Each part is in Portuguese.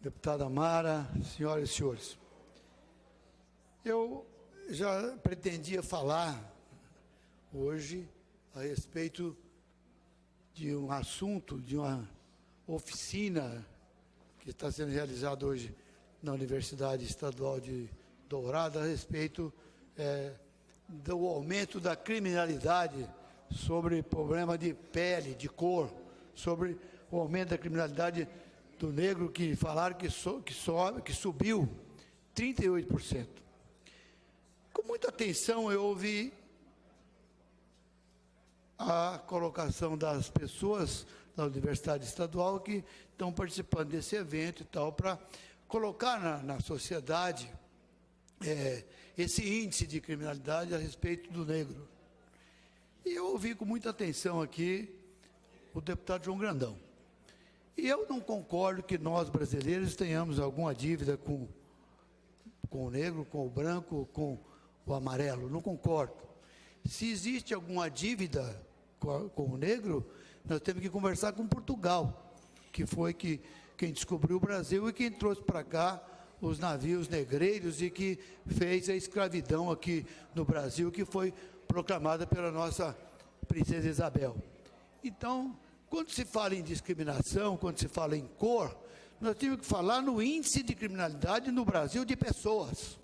Deputada Mara, senhoras e senhores, eu já pretendia falar hoje a respeito de um assunto, de uma oficina que está sendo realizada hoje na Universidade Estadual de Dourado, a respeito do aumento da criminalidade, sobre problema de pele, de cor, sobre o aumento da criminalidade do negro, que falaram que subiu 38%. Com muita atenção eu ouvi a colocação das pessoas da Universidade Estadual que estão participando desse evento e tal, para colocar na sociedade esse índice de criminalidade a respeito do negro. E eu ouvi com muita atenção aqui o deputado João Grandão. E eu não concordo que nós, brasileiros, tenhamos alguma dívida com o negro, com o branco, com o amarelo. Não concordo. Se existe alguma dívida com o negro, nós temos que conversar com Portugal, que foi quem descobriu o Brasil e quem trouxe para cá os navios negreiros e que fez a escravidão aqui no Brasil, que foi proclamada pela nossa princesa Isabel. Então, quando se fala em discriminação, quando se fala em cor, nós temos que falar no índice de criminalidade no Brasil de pessoas,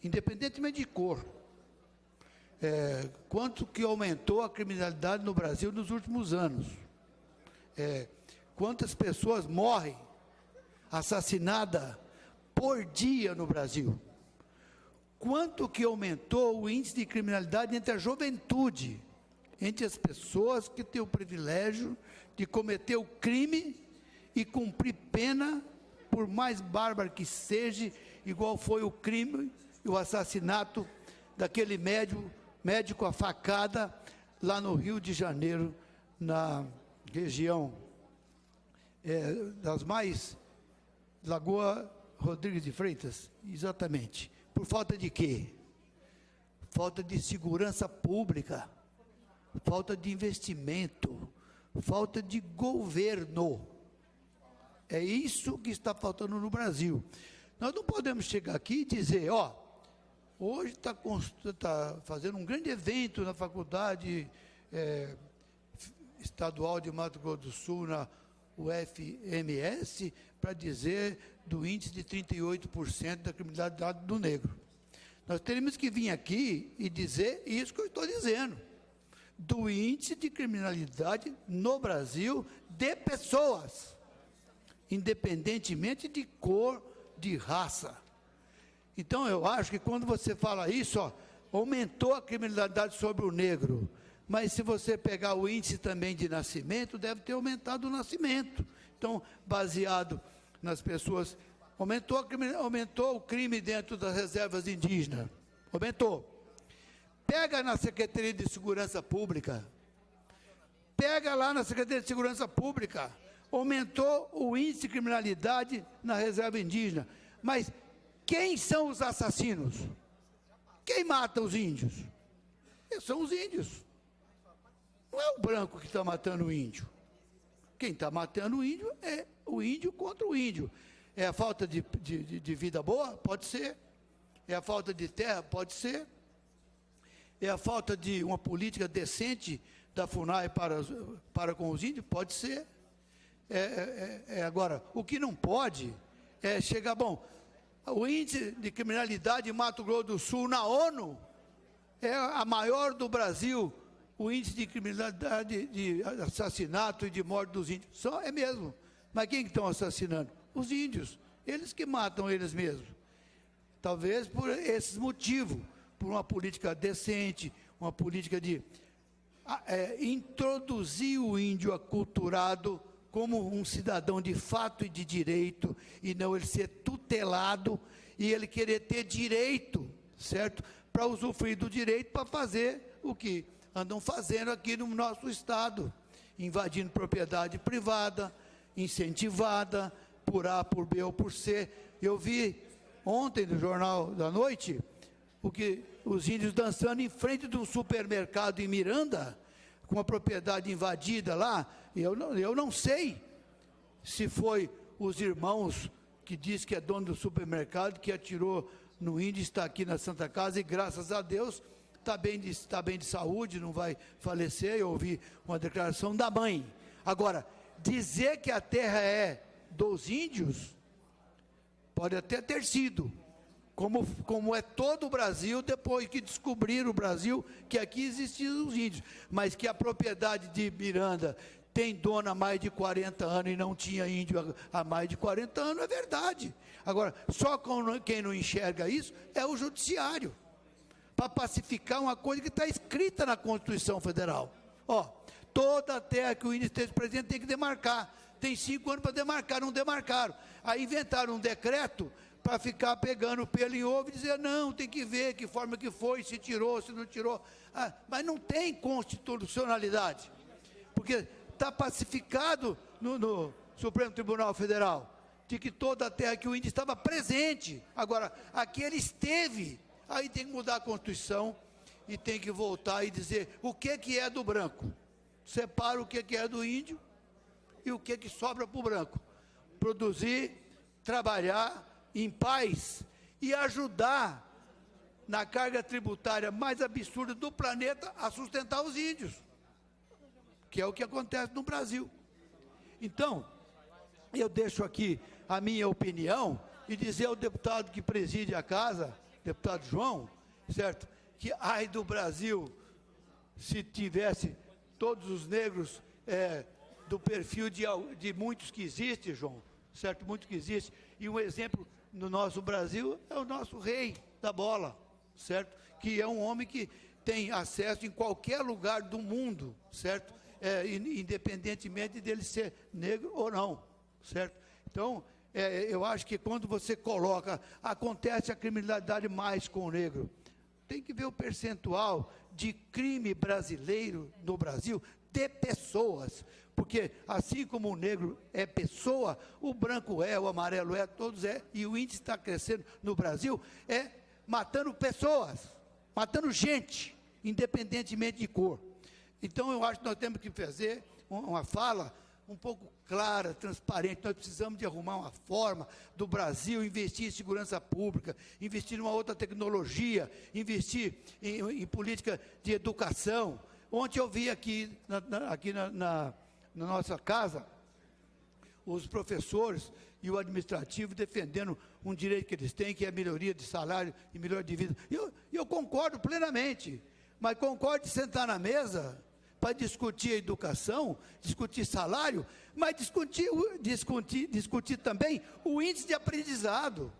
independentemente de cor. Quanto que aumentou a criminalidade no Brasil nos últimos anos? Quantas pessoas morrem assassinadas por dia no Brasil? Quanto que aumentou o índice de criminalidade entre a juventude, entre as pessoas que têm o privilégio de cometer o crime e cumprir pena, por mais bárbaro que seja, igual foi o crime e o assassinato daquele médico a facada lá no Rio de Janeiro, na região das mais... Lagoa Rodrigues de Freitas, exatamente. Por falta de quê? Falta de segurança pública, falta de investimento, falta de governo. É isso que está faltando no Brasil. Nós não podemos chegar aqui e dizer, hoje está fazendo um grande evento na Faculdade Estadual de Mato Grosso do Sul, na UFMS, para dizer do índice de 38% da criminalidade do negro. Nós teríamos que vir aqui e dizer isso que eu estou dizendo, do índice de criminalidade no Brasil de pessoas, independentemente de cor, de raça. Então, eu acho que quando você fala isso, aumentou a criminalidade sobre o negro, mas se você pegar o índice também de nascimento, deve ter aumentado o nascimento. Então, baseado nas pessoas, aumentou o crime dentro das reservas indígenas, aumentou. Pega na Secretaria de Segurança Pública, pega lá na Secretaria de Segurança Pública, aumentou o índice de criminalidade na reserva indígena. Mas quem são os assassinos? Quem mata os índios? São os índios. Não é o branco que está matando o índio. Quem está matando o índio é o índio contra o índio. É a falta de vida boa? Pode ser. É a falta de terra? Pode ser. É a falta de uma política decente da FUNAI para com os índios? Pode ser. Agora, o que não pode é chegar... o índice de criminalidade em Mato Grosso do Sul na ONU é a maior do Brasil. O índice de criminalidade, de assassinato e de morte dos índios, é mesmo. Mas quem que estão assassinando? Os índios. Eles que matam eles mesmos. Talvez por esses motivos, por uma política decente, uma política de introduzir o índio aculturado como um cidadão de fato e de direito, e não ele ser tutelado e ele querer ter direito, certo? Para usufruir do direito, para fazer o que andam fazendo aqui no nosso estado, invadindo propriedade privada, incentivada, por A, por B ou por C. Eu vi ontem no Jornal da Noite, os índios dançando em frente de um supermercado em Miranda, com a propriedade invadida lá. Eu não sei se foi os irmãos que diz que é dono do supermercado, que atirou no índio, está aqui na Santa Casa e, graças a Deus, está bem de saúde, não vai falecer. Eu ouvi uma declaração da mãe. Agora, dizer que a terra é dos índios, pode até ter sido, como é todo o Brasil, depois que descobriram o Brasil, que aqui existiam os índios, mas que a propriedade de Miranda tem dono há mais de 40 anos e não tinha índio há mais de 40 anos, é verdade. Agora, só quem não enxerga isso é o judiciário, para pacificar uma coisa que está escrita na Constituição Federal. Toda a terra que o índio esteja presente tem que demarcar. Tem 5 anos para demarcar, não demarcaram. Aí inventaram um decreto para ficar pegando pelo em ovo e dizer, não, tem que ver que forma que foi, se tirou, se não tirou. Mas não tem constitucionalidade, porque está pacificado no Supremo Tribunal Federal, de que toda a terra que o índio estava presente. Agora, aqui ele esteve, aí tem que mudar a Constituição e tem que voltar e dizer o que é do branco. Separa o que é do índio e o que sobra para o branco. Produzir, trabalhar em paz e ajudar na carga tributária mais absurda do planeta a sustentar os índios, que é o que acontece no Brasil. Então, eu deixo aqui a minha opinião e dizer ao deputado que preside a casa, deputado João, certo? Que ai do Brasil se tivesse todos os negros do perfil de muitos que existem, João, certo? Muito que existe. E um exemplo no nosso Brasil é o nosso rei da bola, certo? Que é um homem que tem acesso em qualquer lugar do mundo, certo? Independentemente dele ser negro ou não, certo? Então, eu acho que quando você coloca, acontece a criminalidade mais com o negro, tem que ver o percentual de crime brasileiro no Brasil, de pessoas, porque assim como o negro é pessoa, o branco é, o amarelo é, todos é, e o índice está crescendo no Brasil, matando pessoas, matando gente, independentemente de cor. Então, eu acho que nós temos que fazer uma fala um pouco clara, transparente. Nós precisamos de arrumar uma forma do Brasil investir em segurança pública, investir em uma outra tecnologia, investir em política de educação. Ontem eu vi aqui na nossa casa, os professores e o administrativo defendendo um direito que eles têm, que é a melhoria de salário e melhoria de vida. Eu concordo plenamente, mas concordo de sentar na mesa para discutir a educação, discutir salário, mas discutir também o índice de aprendizado.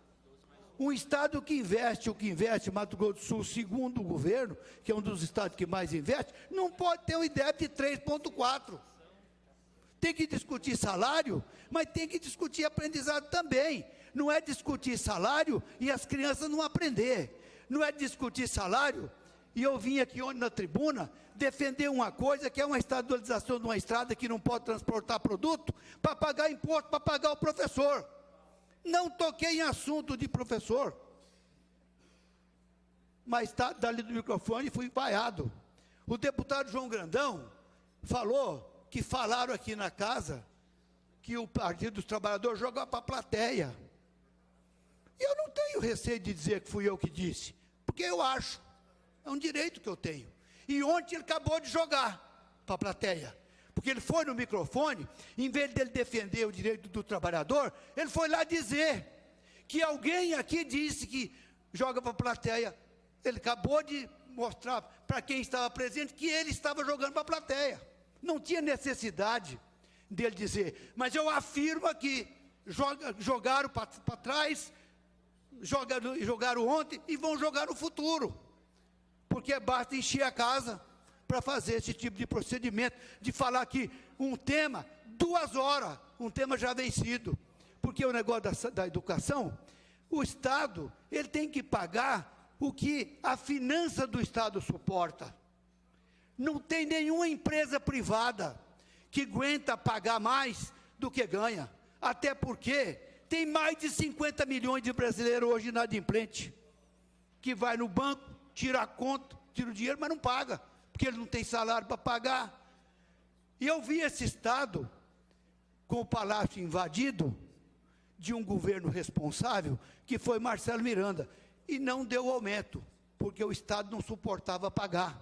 Um estado que investe, Mato Grosso do Sul, segundo o governo, que é um dos estados que mais investe, não pode ter um IDEB de 3,4. Tem que discutir salário, mas tem que discutir aprendizado também. Não é discutir salário e as crianças não aprender. Não é discutir salário, e eu vim aqui ontem na tribuna defender uma coisa que é uma estadualização de uma estrada que não pode transportar produto para pagar imposto, para pagar o professor. Não toquei em assunto de professor, mas está dali do microfone e fui vaiado. O deputado João Grandão falou que falaram aqui na casa que o Partido dos Trabalhadores jogou para a plateia. E eu não tenho receio de dizer que fui eu que disse, porque eu acho, é um direito que eu tenho. E ontem ele acabou de jogar para a plateia, porque ele foi no microfone, em vez dele defender o direito do trabalhador, ele foi lá dizer que alguém aqui disse que joga para a plateia. Ele acabou de mostrar para quem estava presente que ele estava jogando para a plateia. Não tinha necessidade dele dizer, mas eu afirmo aqui, jogaram para trás, jogaram ontem e vão jogar no futuro, porque basta encher a casa para fazer esse tipo de procedimento, de falar aqui um tema, 2 horas, um tema já vencido, porque o negócio da educação, o Estado, ele tem que pagar o que a finança do Estado suporta. Não tem nenhuma empresa privada que aguenta pagar mais do que ganha, até porque tem mais de 50 milhões de brasileiros hoje inadimplente, que vai no banco, tira a conta, tira o dinheiro, mas não paga, porque ele não tem salário para pagar. E eu vi esse Estado, com o palácio invadido, de um governo responsável, que foi Marcelo Miranda, e não deu aumento, porque o Estado não suportava pagar.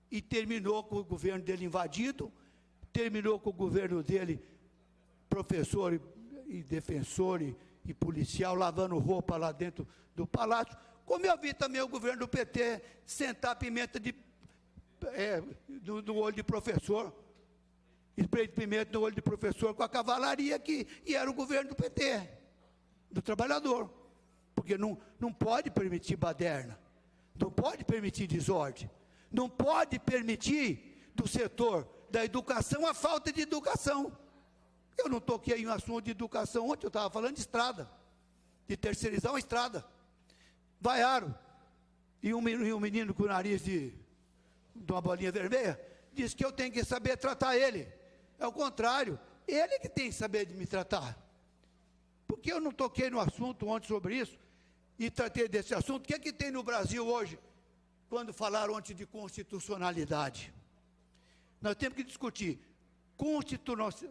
E terminou com o governo dele invadido, terminou com o governo dele, professor e defensor e policial, lavando roupa lá dentro do palácio, como eu vi também o governo do PT sentar pimenta no olho de professor, spray de pimenta no olho de professor com a cavalaria, e era o governo do PT, do trabalhador, porque não pode permitir baderna, não pode permitir desordem, não pode permitir do setor da educação a falta de educação. Eu não toquei em um assunto de educação ontem, eu estava falando de estrada, de terceirizar uma estrada. Vaiaram, e um menino com o nariz de uma bolinha vermelha, disse que eu tenho que saber tratar ele. É o contrário, ele que tem que saber de me tratar. Porque eu não toquei no assunto ontem sobre isso, e tratei desse assunto. O que é que tem no Brasil hoje, quando falaram ontem de constitucionalidade? Nós temos que discutir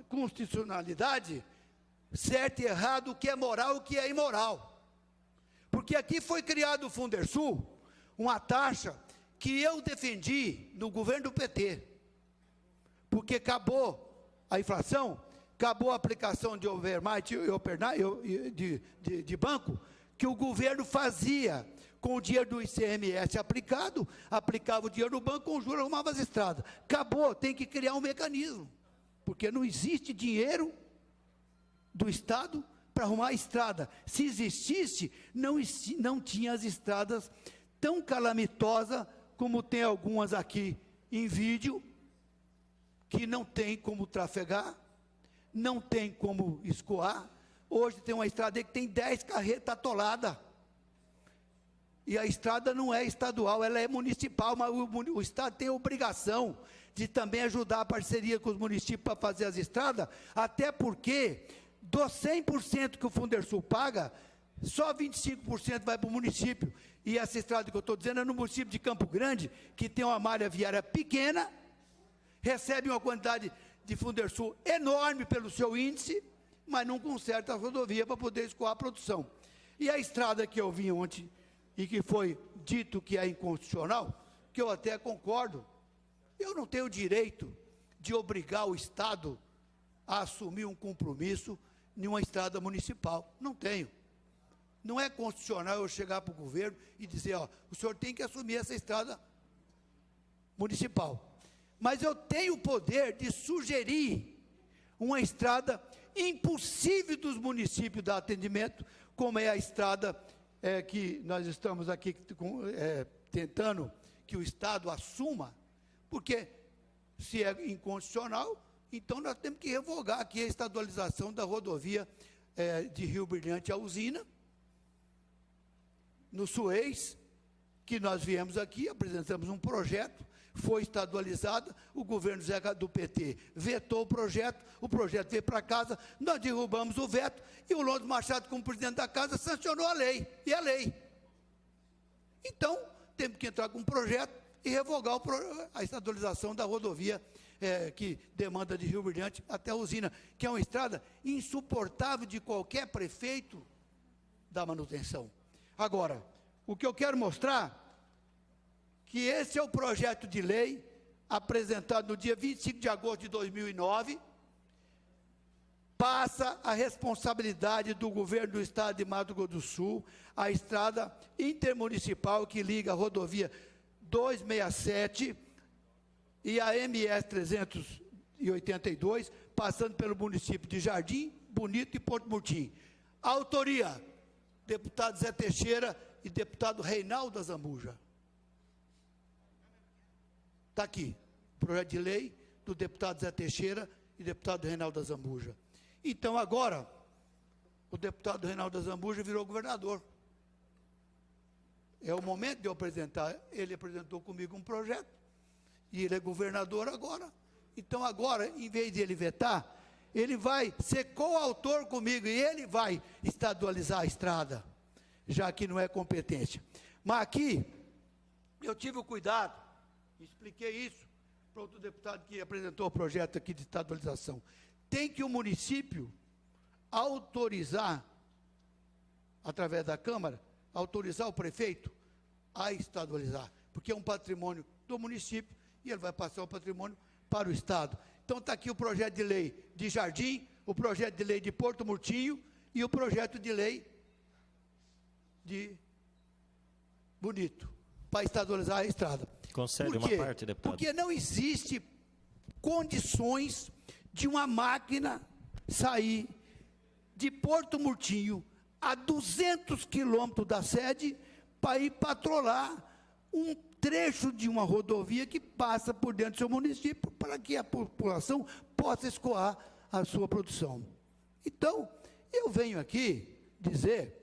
constitucionalidade, certo e errado, o que é moral e o que é imoral. Porque aqui foi criado o Fundersul, uma taxa que eu defendi no governo do PT, porque acabou a inflação, acabou a aplicação de overnight de banco, que o governo fazia com o dinheiro do ICMS aplicava o dinheiro no banco, com juros arrumava as estradas. Acabou, tem que criar um mecanismo, porque não existe dinheiro do Estado para arrumar a estrada. Se existisse, não tinha as estradas tão calamitosas como tem algumas aqui em vídeo, que não tem como trafegar, não tem como escoar. Hoje tem uma estrada aí que tem 10 carretas atoladas. E a estrada não é estadual, ela é municipal, mas o Estado tem a obrigação de também ajudar a parceria com os municípios para fazer as estradas, até porque dos 100% que o Fundersul paga, só 25% vai para o município. E essa estrada que eu estou dizendo é no município de Campo Grande, que tem uma malha viária pequena, recebe uma quantidade de Fundersul enorme pelo seu índice, mas não conserta a rodovia para poder escoar a produção. E a estrada que eu vim ontem, e que foi dito que é inconstitucional, que eu até concordo, eu não tenho direito de obrigar o Estado a assumir um compromisso em uma estrada municipal, não tenho. Não é constitucional eu chegar para o governo e dizer, ó, o senhor tem que assumir essa estrada municipal. Mas eu tenho o poder de sugerir uma estrada impossível dos municípios dar atendimento, como é a estrada que nós estamos aqui tentando que o Estado assuma, porque se é inconstitucional, então nós temos que revogar aqui a estadualização da rodovia de Rio Brilhante à usina, no Suez, que nós viemos aqui, apresentamos um projeto, foi estadualizada, o governo do PT vetou o projeto veio para casa, nós derrubamos o veto, e o Londres Machado, como presidente da casa, sancionou a lei, e a lei. Então, temos que entrar com um projeto e revogar a estadualização da rodovia que demanda de Rio Brilhante até a usina, que é uma estrada insuportável de qualquer prefeito da manutenção. Agora, o que eu quero mostrar, que esse é o projeto de lei apresentado no dia 25 de agosto de 2009, passa a responsabilidade do governo do estado de Mato Grosso do Sul, a estrada intermunicipal que liga a rodovia 267 e a MS 382, passando pelo município de Jardim Bonito e Porto Murtim. A autoria, deputado Zé Teixeira e deputado Reinaldo Azambuja. Está aqui, projeto de lei do deputado Zé Teixeira e deputado Reinaldo Azambuja. Então, agora, o deputado Reinaldo Azambuja virou governador. É o momento de eu apresentar. Ele apresentou comigo um projeto, e ele é governador agora. Então, agora, em vez de ele vetar, ele vai ser coautor comigo, e ele vai estadualizar a estrada, já que não é competência. Mas aqui, eu tive o cuidado, expliquei isso para outro deputado que apresentou o projeto aqui de estadualização. Tem que o município autorizar, através da Câmara, autorizar o prefeito a estadualizar, porque é um patrimônio do município e ele vai passar o patrimônio para o Estado. Então está aqui o projeto de lei de Jardim, o projeto de lei de Porto Murtinho e o projeto de lei de Bonito, para estadualizar a estrada. Concede uma parte, deputado. Porque não existe condições de uma máquina sair de Porto Murtinho a 200 quilômetros da sede para ir patrulhar um trecho de uma rodovia que passa por dentro do seu município para que a população possa escoar a sua produção. Então, eu venho aqui dizer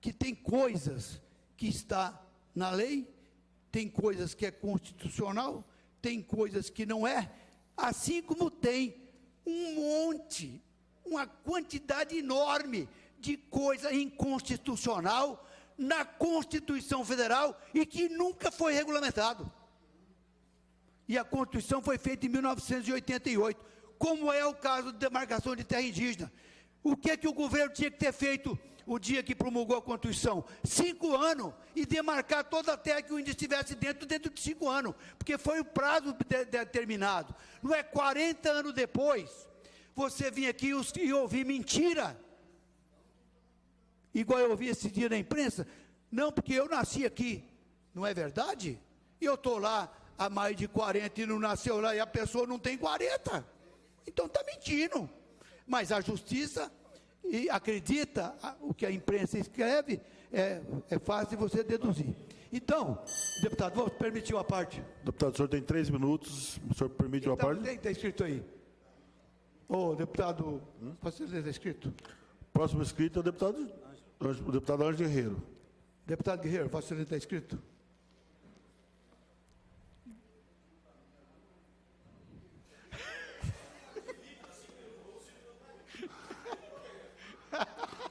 que tem coisas que está na lei, tem coisas que é constitucional, tem coisas que não é, assim como tem um monte, uma quantidade enorme de coisa inconstitucional na Constituição Federal e que nunca foi regulamentado. E a Constituição foi feita em 1988, como é o caso de demarcação de terra indígena. O que é que o governo tinha que ter feito o dia que promulgou a Constituição? 5 anos, e demarcar toda a terra que o índio estivesse dentro de 5 anos, porque foi o prazo determinado. Não é 40 anos depois, você vir aqui e ouvir mentira, igual eu ouvi esse dia na imprensa. Não, porque eu nasci aqui. Não é verdade? E eu estou lá há mais de 40 e não nasceu lá, e a pessoa não tem 40. Então está mentindo. Mas a justiça acredita o que a imprensa escreve, é fácil você deduzir. Então, deputado, vou permitir uma parte. Deputado, o senhor tem 3 minutos, o senhor permite uma parte? Está escrito aí. Ô, deputado, posso ler, está escrito? Próximo inscrito é o deputado Ângelo Guerreiro. Deputado Guerreiro, posso ler, está escrito?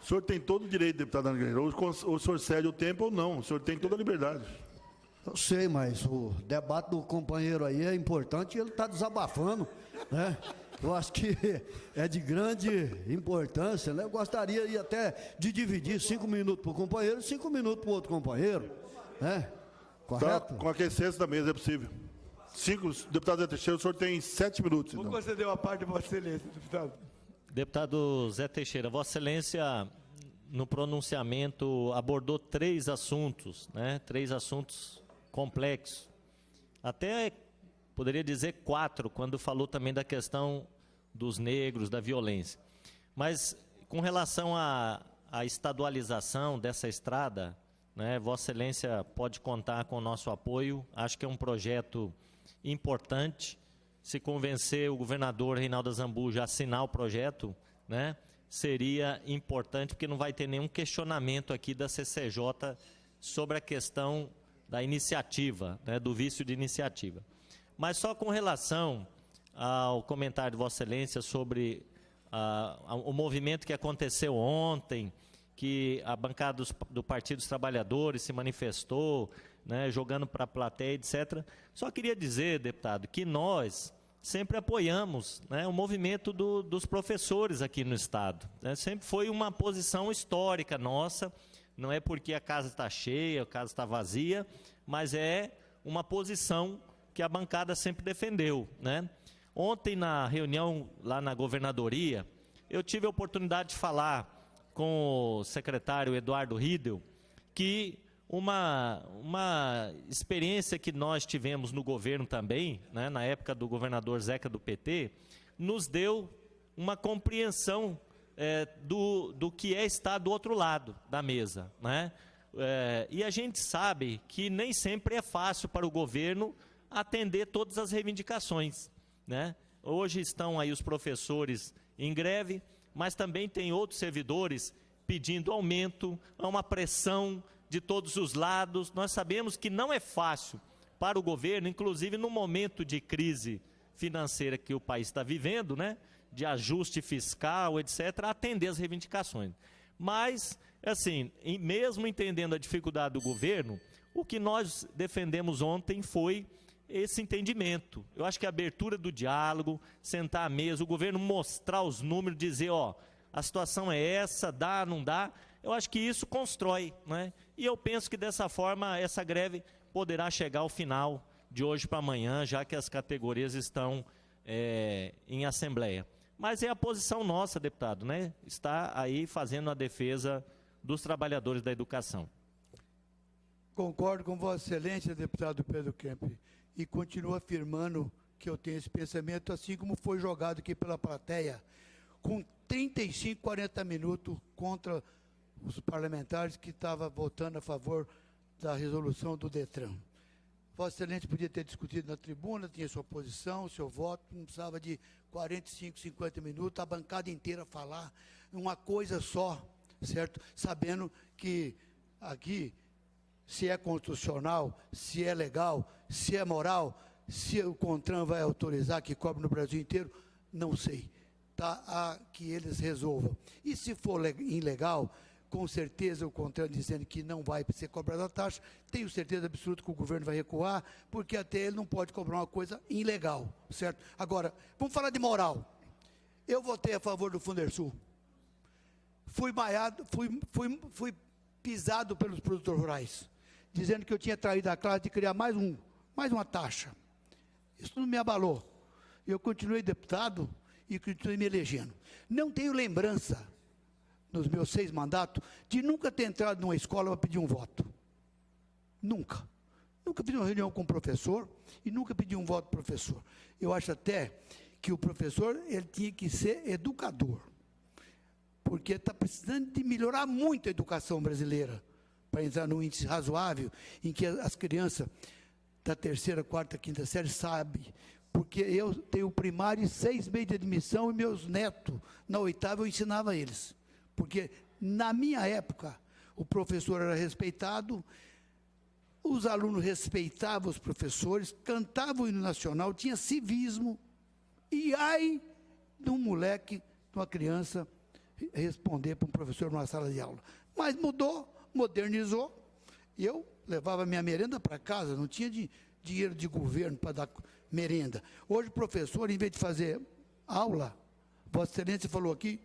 O senhor tem todo o direito, deputado Ângelo Guerreiro, ou o senhor cede o tempo ou não, o senhor tem toda a liberdade. Eu sei, mas o debate do companheiro aí é importante e ele está desabafando, né? Eu acho que é de grande importância, né? Eu gostaria até de dividir 5 minutos para o companheiro e 5 minutos para o outro companheiro, né? Correto? Tá, com a aquiescência da mesa, é possível. 5, deputado Zé Teixeira, o senhor tem 7 minutos. Vou Então. conceder uma parte de Vossa Excelência, deputado. Deputado Zé Teixeira, Vossa Excelência, no pronunciamento, abordou 3 assuntos, né? 3 assuntos complexos. Até poderia dizer 4, quando falou também da questão dos negros, da violência. Mas, com relação à estadualização dessa estrada, né, Vossa Excelência pode contar com o nosso apoio. Acho que é um projeto importante. Se convencer o governador Reinaldo Azambuja a assinar o projeto, né, seria importante, porque não vai ter nenhum questionamento aqui da CCJ sobre a questão da iniciativa, né, do vício de iniciativa. Mas só com relação ao comentário de Vossa Excelência sobre o movimento que aconteceu ontem, que a bancada do Partido dos Trabalhadores se manifestou, né, jogando para a plateia, etc. Só queria dizer, deputado, que nós sempre apoiamos, né, o movimento dos professores aqui no Estado, né? Sempre foi uma posição histórica nossa, não é porque a casa está cheia, a casa está vazia, mas é uma posição que a bancada sempre defendeu, né? Ontem, na reunião lá na governadoria, eu tive a oportunidade de falar com o secretário Eduardo Riedel, que uma experiência que nós tivemos no governo também, né, na época do governador Zeca do PT, nos deu uma compreensão do que é estar do outro lado da mesa, né? E a gente sabe que nem sempre é fácil para o governo atender todas as reivindicações, né? Hoje estão aí os professores em greve, mas também tem outros servidores pedindo aumento, há uma pressão de todos os lados. Nós sabemos que não é fácil para o governo, inclusive no momento de crise financeira que o país está vivendo, né, de ajuste fiscal, etc., atender as reivindicações. Mas, assim, mesmo entendendo a dificuldade do governo, o que nós defendemos ontem foi esse entendimento. Eu acho que a abertura do diálogo, sentar à mesa, o governo mostrar os números, dizer, ó, a situação é essa, dá, não dá. Eu acho que isso constrói, né? E eu penso que dessa forma essa greve poderá chegar ao final de hoje para amanhã, já que as categorias estão em assembleia. Mas é a posição nossa, deputado, né? Está aí fazendo a defesa dos trabalhadores da educação. Concordo com Vossa Excelência, deputado Pedro Kempf, e continuo afirmando que eu tenho esse pensamento, assim como foi jogado aqui pela plateia, com 35, 40 minutos contra os parlamentares que estavam votando a favor da resolução do DETRAN. Vossa Excelência podia ter discutido na tribuna, tinha sua posição, seu voto, não precisava de 45, 50 minutos, a bancada inteira falar uma coisa só, certo? Sabendo que aqui, se é constitucional, se é legal, se é moral, se o CONTRAN vai autorizar que cobre no Brasil inteiro, não sei. Tá a que eles resolvam. E se for ilegal, com certeza o CONTRAN dizendo que não vai ser cobrada a taxa, tenho certeza absoluta que o governo vai recuar, porque até ele não pode cobrar uma coisa ilegal, certo? Agora, vamos falar de moral. Eu votei a favor do Fundersul. Fui pisado pelos produtores rurais, dizendo que eu tinha traído a classe de criar mais uma taxa. Isso não me abalou. Eu continuei deputado e continuei me elegendo. Não tenho lembrança, nos meus 6 mandatos, de nunca ter entrado numa escola para pedir um voto. Nunca. Nunca fiz uma reunião com o professor e nunca pedi um voto para o professor. Eu acho até que o professor ele tinha que ser educador, porque está precisando de melhorar muito a educação brasileira, para entrar num índice razoável, em que as crianças da 3ª, 4ª, 5ª série sabem, porque eu tenho primário e 6 meses de admissão, e meus netos, na 8ª, eu ensinava eles. Porque, na minha época, o professor era respeitado, os alunos respeitavam os professores, cantavam o hino nacional, tinha civismo, e ai de um moleque, de uma criança, responder para um professor numa sala de aula. Mas mudou, modernizou, e eu levava minha merenda para casa, não tinha dinheiro de governo para dar merenda. Hoje o professor, em vez de fazer aula, Vossa Excelência falou aqui,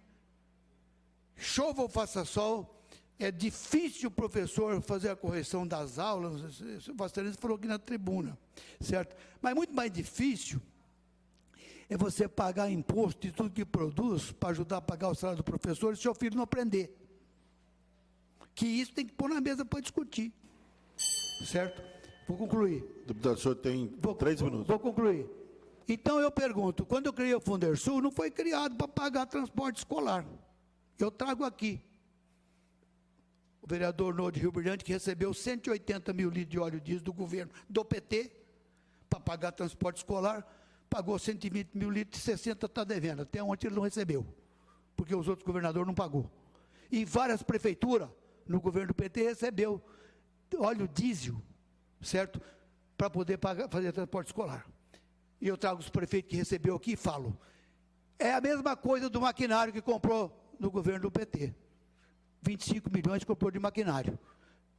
chova ou faça sol, é difícil o professor fazer a correção das aulas, Vossa Excelência falou aqui na tribuna, certo? Mas muito mais difícil é você pagar imposto de tudo que produz para ajudar a pagar o salário do professor e seu filho não aprender. Que isso tem que pôr na mesa para discutir. Certo? Vou concluir. Deputado, o senhor tem 3 minutos. Vou concluir. Então eu pergunto, quando eu criei o Fundersul, não foi criado para pagar transporte escolar. Eu trago aqui o vereador Nô de Rio Brilhante, que recebeu 180 mil litros de óleo diesel do governo, do PT, para pagar transporte escolar, pagou 120 mil litros e 60 está devendo. Até ontem ele não recebeu, porque os outros governadores não pagou. E várias prefeituras, no governo do PT, recebeu óleo diesel, certo? Para poder fazer transporte escolar. E eu trago os prefeitos que recebeu aqui e falo, é a mesma coisa do maquinário que comprou no governo do PT. 25 milhões comprou de maquinário.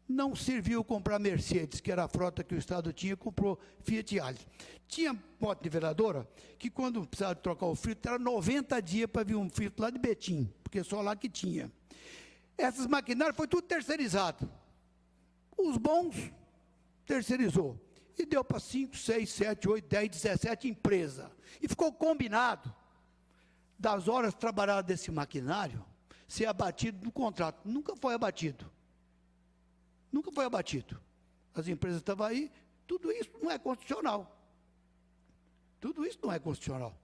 Não serviu comprar Mercedes, que era a frota que o Estado tinha, comprou Fiat Alli. Tinha moto niveladora, que quando precisava trocar o filtro, era 90 dias para vir um filtro lá de Betim, porque só lá que tinha. Essas maquinários foi tudo terceirizado. Os bons, terceirizou. E deu para 5, 6, 7, 8, 10, 17 empresas. E ficou combinado das horas trabalhadas desse maquinário ser abatido no contrato. Nunca foi abatido. Nunca foi abatido. As empresas estavam aí, tudo isso não é constitucional. Tudo isso não é constitucional.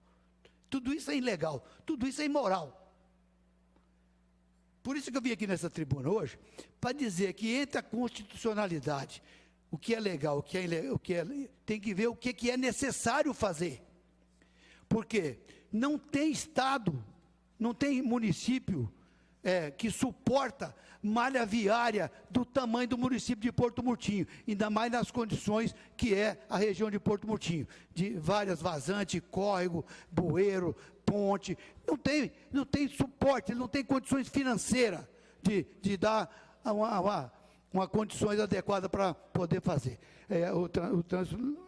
Tudo isso é ilegal. Tudo isso é imoral. Por isso que eu vim aqui nessa tribuna hoje, para dizer que entre a constitucionalidade, o que é legal, o que é ilegal, tem que ver o que é necessário fazer. Porque não tem Estado, não tem município que suporta malha viária do tamanho do município de Porto Murtinho, ainda mais nas condições que é a região de Porto Murtinho, de várias vazantes, córrego, bueiro, ponte, não tem suporte, não tem condições financeiras de dar uma condições adequadas para poder fazer. O trânsito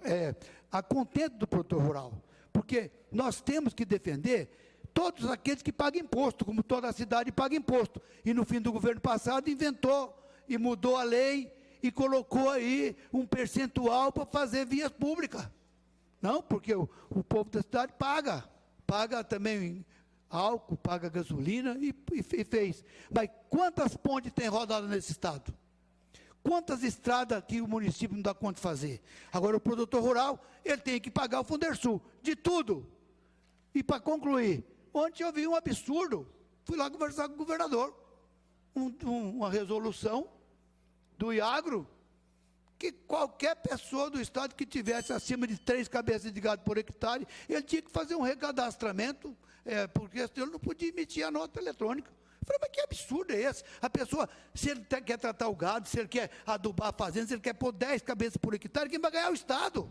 a contento do produtor rural, porque nós temos que defender todos aqueles que pagam imposto, como toda a cidade paga imposto. E no fim do governo passado inventou e mudou a lei e colocou aí um percentual para fazer vias públicas. Não, porque o povo da cidade paga também álcool, paga gasolina e fez. Mas quantas pontes tem rodado nesse estado? Quantas estradas que o município não dá conta de fazer? Agora, o produtor rural, ele tem que pagar o Fundersul, de tudo. E para concluir, ontem eu vi um absurdo, fui lá conversar com o governador, uma resolução do IAGRO, que qualquer pessoa do estado que tivesse acima de 3 cabeças de gado por hectare, ele tinha que fazer um recadastramento, porque ele não podia emitir a nota eletrônica. Eu falei, mas que absurdo é esse? A pessoa, se ele quer tratar o gado, se ele quer adubar a fazenda, se ele quer pôr 10 cabeças por hectare, quem vai ganhar é o Estado.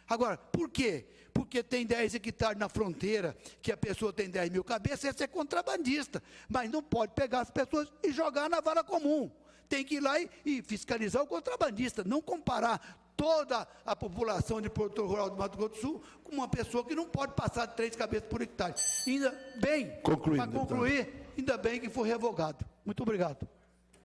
Agora, por quê? Porque tem 10 hectares na fronteira, que a pessoa tem 10 mil cabeças, esse é contrabandista. Mas não pode pegar as pessoas e jogar na vara comum. Tem que ir lá e fiscalizar o contrabandista, não comparar toda a população de produtor rural do Mato Grosso do Sul com uma pessoa que não pode passar de 3 cabeças por hectare. Ainda bem, para concluir, ainda bem que foi revogado. Muito obrigado.